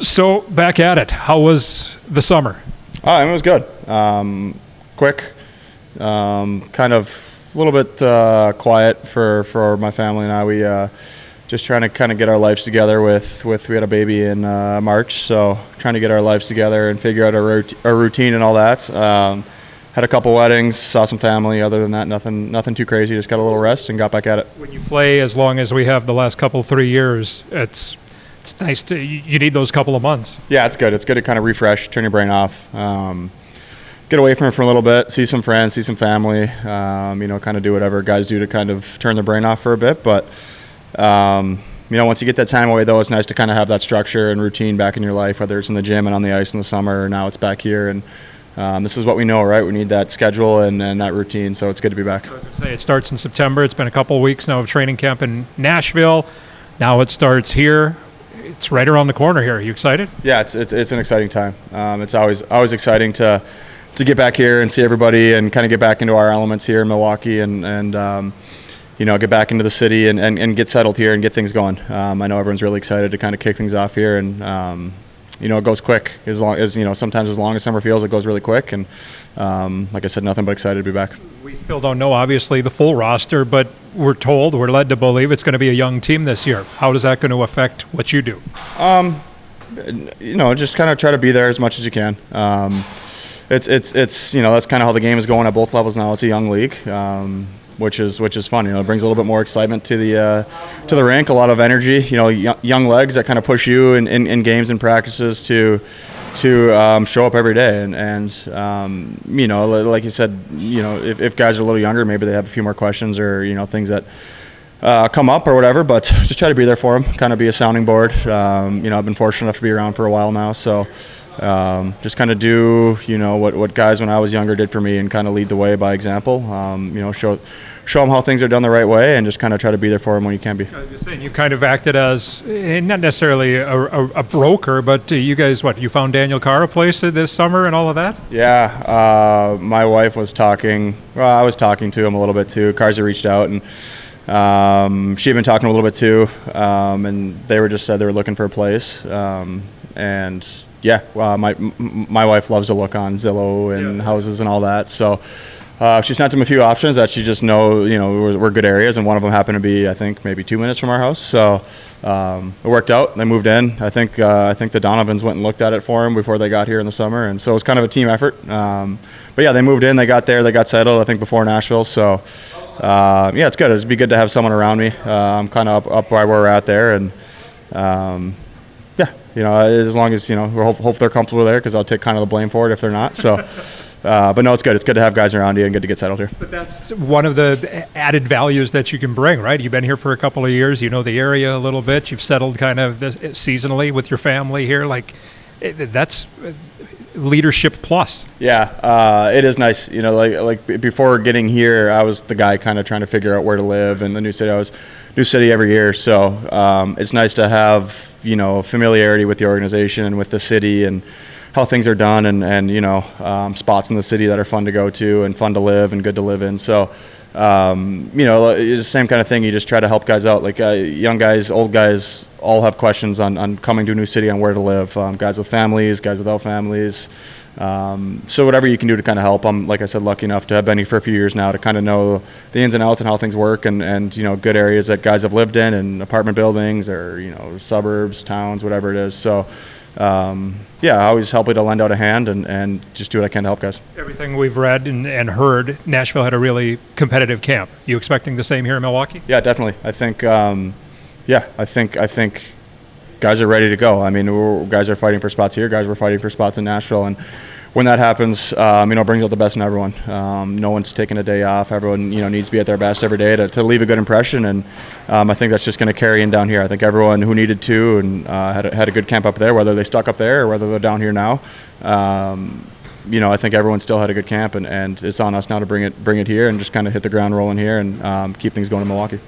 So back at it. How was the summer? It was good. Quick, kind of a little bit quiet for my family and I. We just trying to kind of get our lives together with we had a baby in March, so trying to get our lives together and figure out our routine and all that. Had a couple weddings, saw some family. Other than that, nothing too crazy. Just got a little rest and got back at it. When you play as long as we have the last 3 years, it's nice to, you need those couple of months. Yeah, it's good. It's good to kind of refresh, turn your brain off, get away from it for a little bit, see some friends, see some family, kind of do whatever guys do to kind of turn their brain off for a bit. But, once you get that time away, though, it's nice to kind of have that structure and routine back in your life, whether it's in the gym and on the ice in the summer, or now it's back here. And this is what we know, right? We need that schedule and that routine, so it's good to be back. I was going to say, it starts in September. It's been a couple of weeks now of training camp in Nashville. Now it starts here. It's right around the corner here. Are you excited? Yeah, it's an exciting time. It's always exciting to get back here and see everybody and kind of get back into our elements here in Milwaukee and get back into the city and get settled here and get things going. I know everyone's really excited to kind of kick things off here, and it goes quick. As long as sometimes as long as summer feels, it goes really quick. And like I said, nothing but excited to be back. We still don't know, obviously, the full roster, but we're led to believe it's going to be a young team this year. How is that going to affect what you do? Just kind of try to be there as much as you can. It's that's kind of how the game is going at both levels now. It's a young league, which is fun. It brings a little bit more excitement to the rink, a lot of energy. Young legs that kind of push you in games and practices to show up every day. And like you said, if guys are a little younger, maybe they have a few more questions or things that come up or whatever. But just try to be there for them, kind of be a sounding board. I've been fortunate enough to be around for a while now, so. Just kind of do what guys when I was younger did for me and kind of lead the way by example. Show them how things are done the right way and just kind of try to be there for them when you can be. I was just saying, you kind of acted as not necessarily a broker, but you guys, you found Daniel Carr a place this summer and all of that? Yeah, my wife was talking. Well, I was talking to him a little bit too. Carrs had reached out and. She had been talking a little bit too, and they just said they were looking for a place. And yeah, my wife loves to look on Zillow and houses and all that. So she sent him a few options that she just were good areas, and one of them happened to be, I think, maybe 2 minutes from our house. So it worked out. They moved in. I think the Donovans went and looked at it for him before they got here in the summer, and so it was kind of a team effort. But yeah, they moved in. They got there. They got settled, I think, before Nashville. So it's good. It'd be good to have someone around me. I'm kind of up where we're at there, and as long as we hope they're comfortable there, because I'll take kind of the blame for it if they're not. So, but no, it's good. It's good to have guys around you and good to get settled here. But that's one of the added values that you can bring, right? You've been here for a couple of years. You know the area a little bit. You've settled kind of seasonally with your family here. That's leadership plus. Yeah, it is nice. Like before getting here, I was the guy kind of trying to figure out where to live in the new city. I was new city every year, so it's nice to have familiarity with the organization and with the city and how things are done, and spots in the city that are fun to go to and fun to live and good to live in. So it's the same kind of thing. You just try to help guys out, like young guys, old guys, all have questions on coming to a new city, on where to live. Guys with families, guys without families. So whatever you can do to kind of help. I'm, like I said, lucky enough to have been here for a few years now to kind of know the ins and outs and how things work, and good areas that guys have lived in, and apartment buildings or suburbs, towns, whatever it is. So I always happy to lend out a hand and just do what I can to help guys. Everything we've read and heard, Nashville had a really competitive camp. You expecting the same here in Milwaukee? Yeah, definitely. I think I think guys are ready to go. I mean, guys are fighting for spots here. Guys were fighting for spots in Nashville, and when that happens, it brings out the best in everyone. No one's taking a day off. Everyone, needs to be at their best every day to leave a good impression, and I think that's just going to carry in down here. I think everyone who needed to and had a good camp up there, whether they stuck up there or whether they're down here now, I think everyone still had a good camp, and it's on us now to bring it here and just kind of hit the ground rolling here and keep things going in Milwaukee.